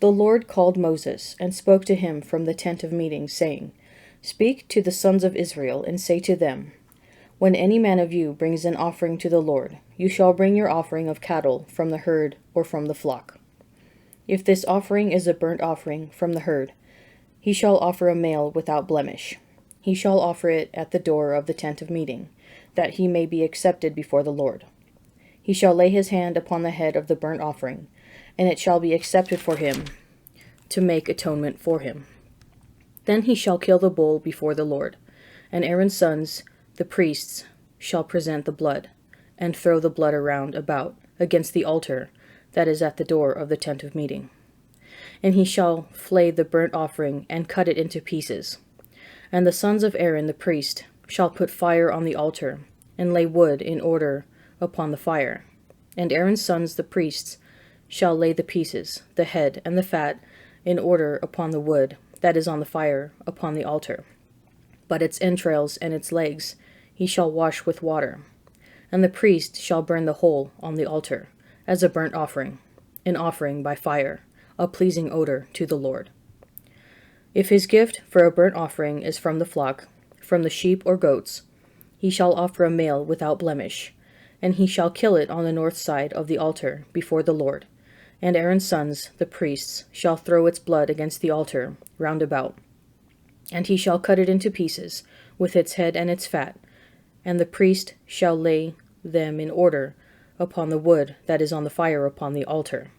The Lord called Moses, and spoke to him from the tent of meeting, saying, Speak to the sons of Israel, and say to them, When any man of you brings an offering to the Lord, you shall bring your offering of cattle from the herd or from the flock. If this offering is a burnt offering from the herd, he shall offer a male without blemish. He shall offer it at the door of the tent of meeting, that he may be accepted before the Lord. He shall lay his hand upon the head of the burnt offering, and it shall be accepted for him to make atonement for him. Then he shall kill the bull before the Lord, and Aaron's sons, the priests, shall present the blood, and throw the blood around about against the altar that is at the door of the tent of meeting. And he shall flay the burnt offering and cut it into pieces. And the sons of Aaron the priest shall put fire on the altar, and lay wood in order upon the fire. And Aaron's sons the priests shall lay the pieces, the head, and the fat in order upon the wood that is on the fire upon the altar. But its entrails and its legs he shall wash with water. And the priest shall burn the whole on the altar, as a burnt offering, an offering by fire, a pleasing odor to the Lord. If his gift for a burnt offering is from the flock, from the sheep or goats, he shall offer a male without blemish, and he shall kill it on the north side of the altar before the Lord. And Aaron's sons, the priests, shall throw its blood against the altar round about. And he shall cut it into pieces, with its head and its fat, and the priest shall lay them in order upon the wood that is on the fire upon the altar.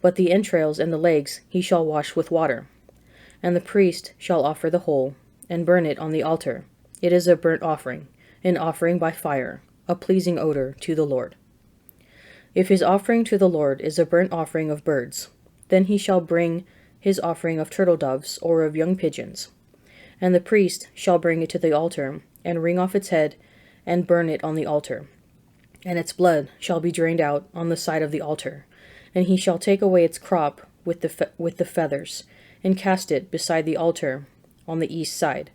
But the entrails and the legs he shall wash with water. And the priest shall offer the whole, and burn it on the altar. It is a burnt offering, an offering by fire, a pleasing odor to the Lord. If his offering to the Lord is a burnt offering of birds, then he shall bring his offering of turtle doves or of young pigeons. And the priest shall bring it to the altar, and wring off its head, and burn it on the altar. And its blood shall be drained out on the side of the altar, and he shall take away its crop with the feathers, and cast it beside the altar on the east side,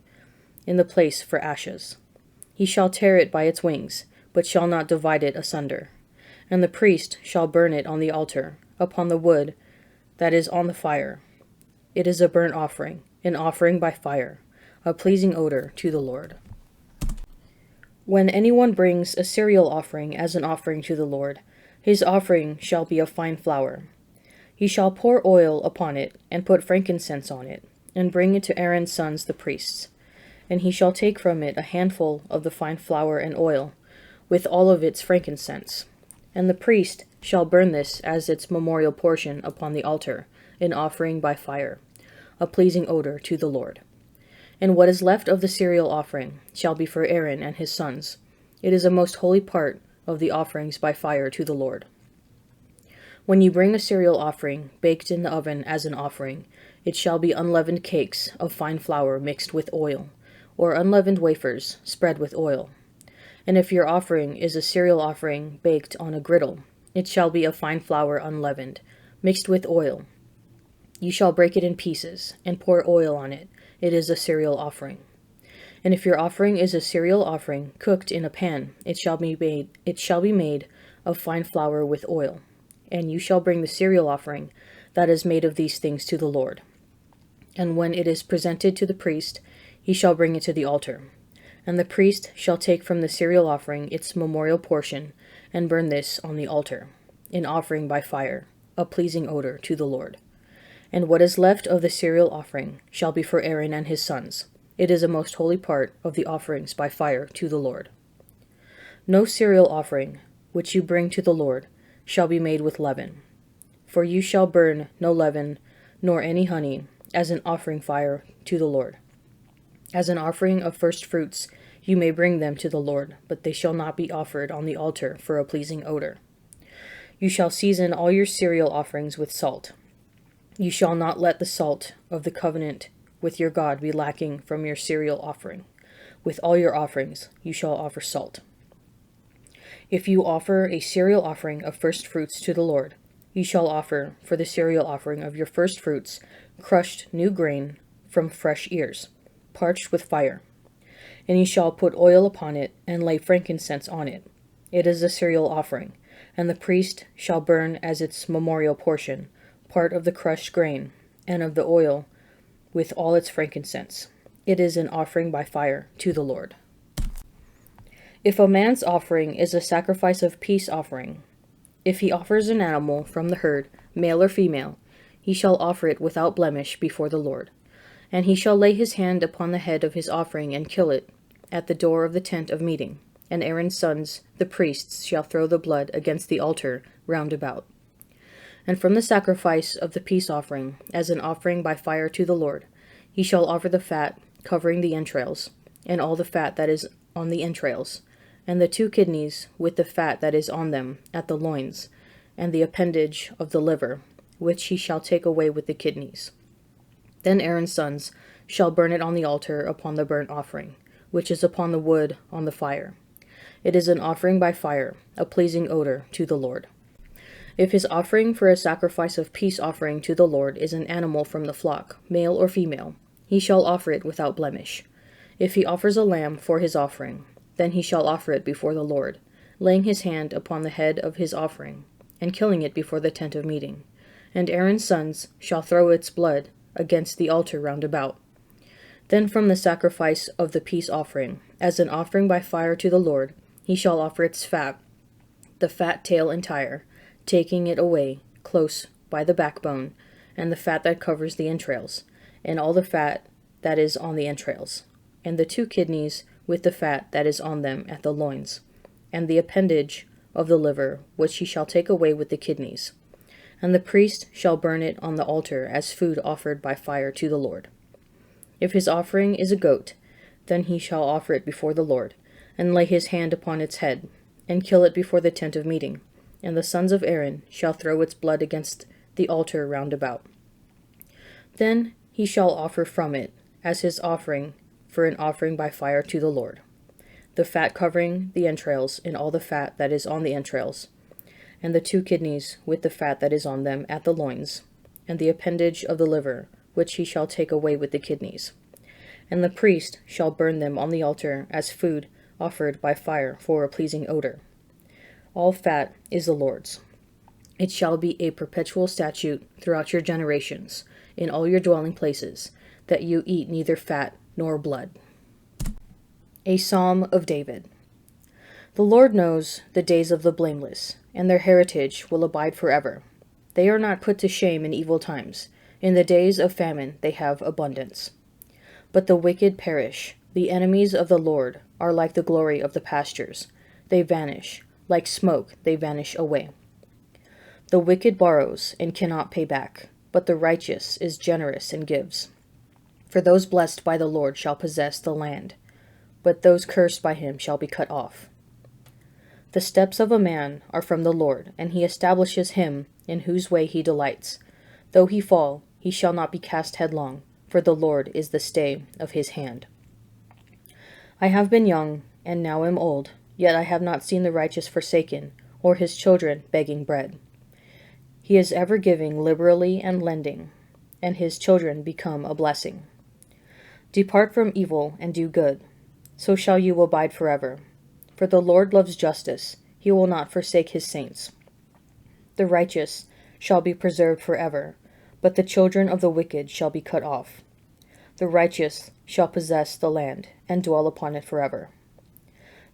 in the place for ashes. He shall tear it by its wings, but shall not divide it asunder. And the priest shall burn it on the altar, upon the wood that is on the fire. It is a burnt offering, an offering by fire, a pleasing odor to the Lord. When anyone brings a cereal offering as an offering to the Lord, his offering shall be of fine flour. He shall pour oil upon it, and put frankincense on it, and bring it to Aaron's sons the priests. And he shall take from it a handful of the fine flour and oil, with all of its frankincense. And the priest shall burn this as its memorial portion upon the altar, an offering by fire, a pleasing odor to the Lord. And what is left of the cereal offering shall be for Aaron and his sons. It is a most holy part of the offerings by fire to the Lord. When you bring a cereal offering baked in the oven as an offering, it shall be unleavened cakes of fine flour mixed with oil, or unleavened wafers spread with oil. And if your offering is a cereal offering baked on a griddle, it shall be of fine flour unleavened, mixed with oil. You shall break it in pieces, and pour oil on it. It is a cereal offering. And if your offering is a cereal offering cooked in a pan, it shall be made of fine flour with oil. And you shall bring the cereal offering that is made of these things to the Lord. And when it is presented to the priest, he shall bring it to the altar. And the priest shall take from the cereal offering its memorial portion, and burn this on the altar, an offering by fire, a pleasing odor to the Lord. And what is left of the cereal offering shall be for Aaron and his sons. It is a most holy part of the offerings by fire to the Lord. No cereal offering which you bring to the Lord shall be made with leaven. For you shall burn no leaven, nor any honey, as an offering fire to the Lord. As an offering of first fruits you may bring them to the Lord, but they shall not be offered on the altar for a pleasing odor. You shall season all your cereal offerings with salt. You shall not let the salt of the covenant with your God be lacking from your cereal offering. With all your offerings you shall offer salt. If you offer a cereal offering of first fruits to the Lord, you shall offer for the cereal offering of your first fruits crushed new grain from fresh ears, parched with fire. And you shall put oil upon it, and lay frankincense on it. It is a cereal offering, and the priest shall burn as its memorial portion part of the crushed grain, and of the oil with all its frankincense. It is an offering by fire to the Lord. If a man's offering is a sacrifice of peace offering, if he offers an animal from the herd, male or female, he shall offer it without blemish before the Lord. And he shall lay his hand upon the head of his offering and kill it at the door of the tent of meeting. And Aaron's sons, the priests, shall throw the blood against the altar round about. And from the sacrifice of the peace offering, as an offering by fire to the Lord, he shall offer the fat covering the entrails, and all the fat that is on the entrails, and the 2 kidneys with the fat that is on them at the loins, and the appendage of the liver, which he shall take away with the kidneys. Then Aaron's sons shall burn it on the altar upon the burnt offering, which is upon the wood on the fire. It is an offering by fire, a pleasing odor to the Lord. If his offering for a sacrifice of peace offering to the Lord is an animal from the flock, male or female, he shall offer it without blemish. If he offers a lamb for his offering, then he shall offer it before the Lord, laying his hand upon the head of his offering, and killing it before the tent of meeting. And Aaron's sons shall throw its blood against the altar round about. Then from the sacrifice of the peace offering, as an offering by fire to the Lord, he shall offer its fat, the fat tail entire, taking it away close by the backbone, and the fat that covers the entrails, and all the fat that is on the entrails, and the 2 kidneys with the fat that is on them at the loins, and the appendage of the liver, which he shall take away with the kidneys. And the priest shall burn it on the altar as food offered by fire to the Lord. If his offering is a goat, then he shall offer it before the Lord, and lay his hand upon its head, and kill it before the tent of meeting. And the sons of Aaron shall throw its blood against the altar round about. Then he shall offer from it, as his offering for an offering by fire to the Lord, the fat covering the entrails, and all the fat that is on the entrails, and the 2 kidneys with the fat that is on them at the loins, and the appendage of the liver, which he shall take away with the kidneys. And the priest shall burn them on the altar as food offered by fire for a pleasing odor. All fat is the Lord's. It shall be a perpetual statute throughout your generations, in all your dwelling places, that you eat neither fat nor blood. A Psalm of David. The Lord knows the days of the blameless, and their heritage will abide forever. They are not put to shame in evil times. In the days of famine they have abundance. But the wicked perish. The enemies of the Lord are like the glory of the pastures. They vanish. Like smoke they vanish away. The wicked borrows and cannot pay back, but the righteous is generous and gives. For those blessed by the Lord shall possess the land, but those cursed by him shall be cut off. The steps of a man are from the Lord, and he establishes him in whose way he delights. Though he fall, he shall not be cast headlong, for the Lord is the stay of his hand. I have been young, and now am old, yet I have not seen the righteous forsaken, or his children begging bread. He is ever giving liberally and lending, and his children become a blessing. Depart from evil and do good, so shall you abide forever. For the Lord loves justice, he will not forsake his saints. The righteous shall be preserved forever, but the children of the wicked shall be cut off. The righteous shall possess the land, and dwell upon it forever.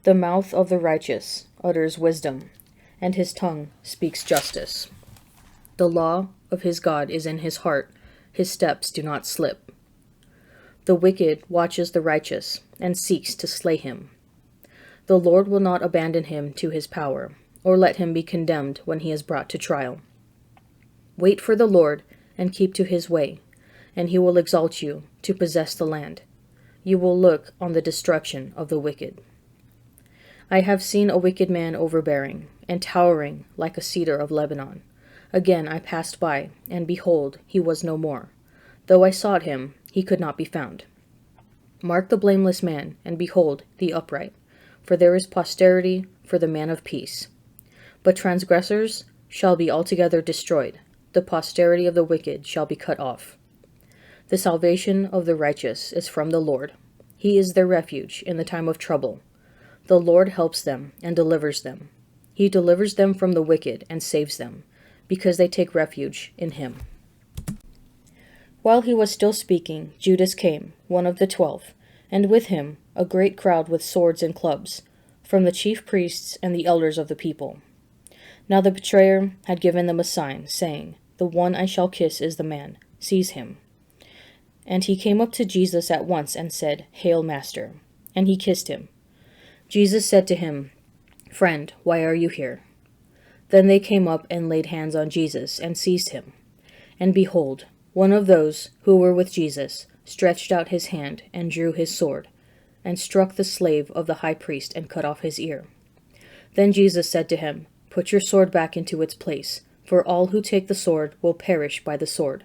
The mouth of the righteous utters wisdom, and his tongue speaks justice. The law of his God is in his heart, his steps do not slip. The wicked watches the righteous, and seeks to slay him. The Lord will not abandon him to his power, or let him be condemned when he is brought to trial. Wait for the Lord, and keep to his way, and he will exalt you to possess the land. You will look on the destruction of the wicked. I have seen a wicked man overbearing, and towering like a cedar of Lebanon. Again I passed by, and behold, he was no more. Though I sought him, he could not be found. Mark the blameless man, and behold the upright, for there is posterity for the man of peace. But transgressors shall be altogether destroyed, the posterity of the wicked shall be cut off. The salvation of the righteous is from the Lord. He is their refuge in the time of trouble. The Lord helps them and delivers them. He delivers them from the wicked and saves them, because they take refuge in him. While he was still speaking, Judas came, one of the 12, and with him a great crowd with swords and clubs, from the chief priests and the elders of the people. Now the betrayer had given them a sign, saying, "The one I shall kiss is the man. Seize him." And he came up to Jesus at once and said, "Hail, Master!" And he kissed him. Jesus said to him, "Friend, why are you here?" Then they came up and laid hands on Jesus and seized him. And behold, one of those who were with Jesus stretched out his hand and drew his sword, and struck the slave of the high priest and cut off his ear. Then Jesus said to him, "Put your sword back into its place, for all who take the sword will perish by the sword.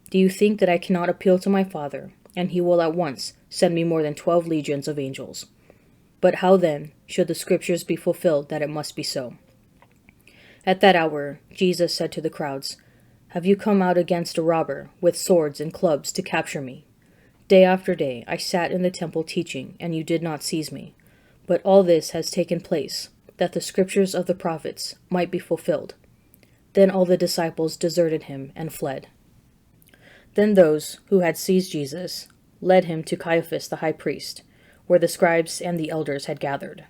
Do you think that I cannot appeal to my Father, and he will at once send me more than 12 legions of angels? But how then should the scriptures be fulfilled that it must be so?" At that hour Jesus said to the crowds, "Have you come out against a robber with swords and clubs to capture me? Day after day I sat in the temple teaching, and you did not seize me. But all this has taken place, that the scriptures of the prophets might be fulfilled." Then all the disciples deserted him and fled. Then those who had seized Jesus led him to Caiaphas the high priest, where the scribes and the elders had gathered.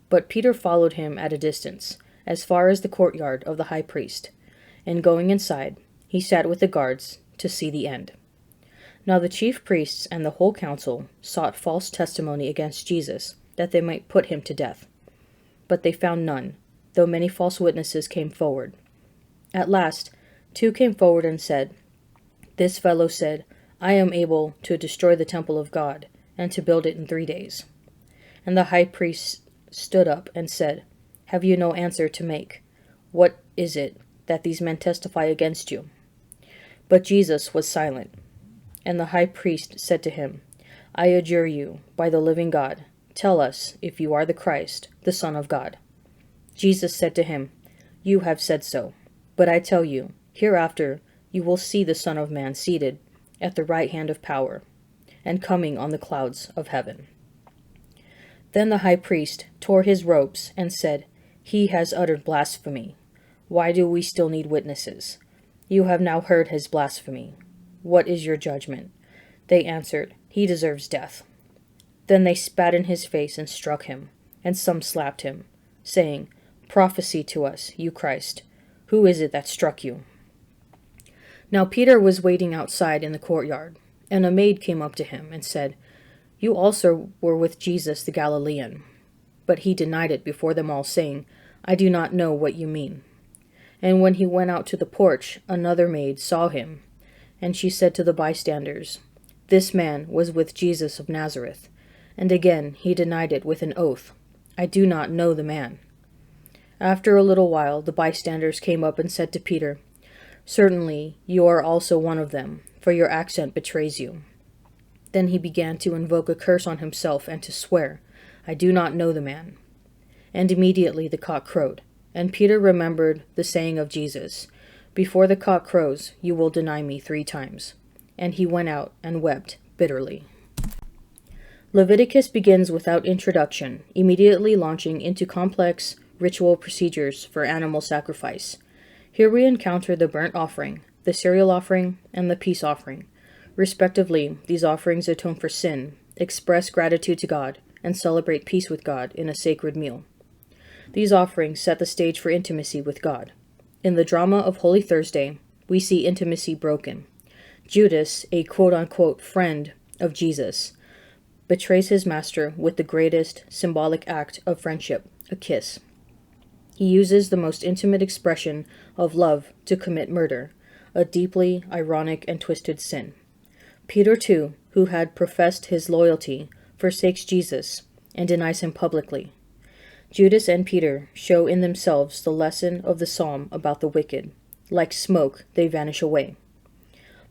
But Peter followed him at a distance, as far as the courtyard of the high priest, and going inside, he sat with the guards to see the end. Now the chief priests and the whole council sought false testimony against Jesus, that they might put him to death. But they found none, though many false witnesses came forward. At last 2 came forward and said, "This fellow said, 'I am able to destroy the temple of God, and to build it in 3 days.'" And the high priest stood up and said, "Have you no answer to make? What is it that these men testify against you?" But Jesus was silent. And the high priest said to him, "I adjure you, by the living God, tell us if you are the Christ, the Son of God." Jesus said to him, "You have said so. But I tell you, hereafter you will see the Son of Man seated at the right hand of power, and coming on the clouds of heaven." Then the high priest tore his robes and said, "He has uttered blasphemy. Why do we still need witnesses? You have now heard his blasphemy. What is your judgment?" They answered, "He deserves death." Then they spat in his face and struck him, and some slapped him, saying, "Prophesy to us, you Christ. Who is it that struck you?" Now Peter was waiting outside in the courtyard, and a maid came up to him and said, "You also were with Jesus the Galilean." But he denied it before them all, saying, "I do not know what you mean." And when he went out to the porch, another maid saw him, and she said to the bystanders, "This man was with Jesus of Nazareth." And again he denied it with an oath, "I do not know the man." After a little while the bystanders came up and said to Peter, "Certainly you are also one of them, for your accent betrays you." Then he began to invoke a curse on himself and to swear, "I do not know the man." And immediately the cock crowed, and Peter remembered the saying of Jesus, "Before the cock crows, you will deny me 3 times." And he went out and wept bitterly. Leviticus begins without introduction, immediately launching into complex ritual procedures for animal sacrifice. Here we encounter the burnt offering, the cereal offering, and the peace offering. Respectively, these offerings atone for sin, express gratitude to God, and celebrate peace with God in a sacred meal. These offerings set the stage for intimacy with God. In the drama of Holy Thursday, we see intimacy broken. Judas, a quote-unquote friend of Jesus, betrays his master with the greatest symbolic act of friendship, a kiss. He uses the most intimate expression of love to commit murder, a deeply ironic and twisted sin. Peter, too, who had professed his loyalty, forsakes Jesus and denies him publicly. Judas and Peter show in themselves the lesson of the psalm about the wicked. Like smoke, they vanish away.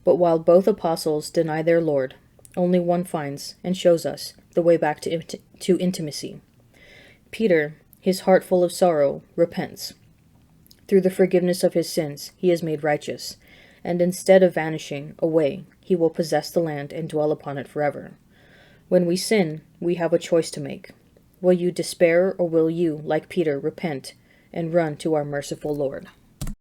But while both apostles deny their Lord, only one finds and shows us the way back to intimacy. Peter, his heart full of sorrow, repents. Through the forgiveness of his sins, he is made righteous, and instead of vanishing away, he will possess the land and dwell upon it forever. When we sin, we have a choice to make. Will you despair, or will you, like Peter, repent and run to our merciful Lord?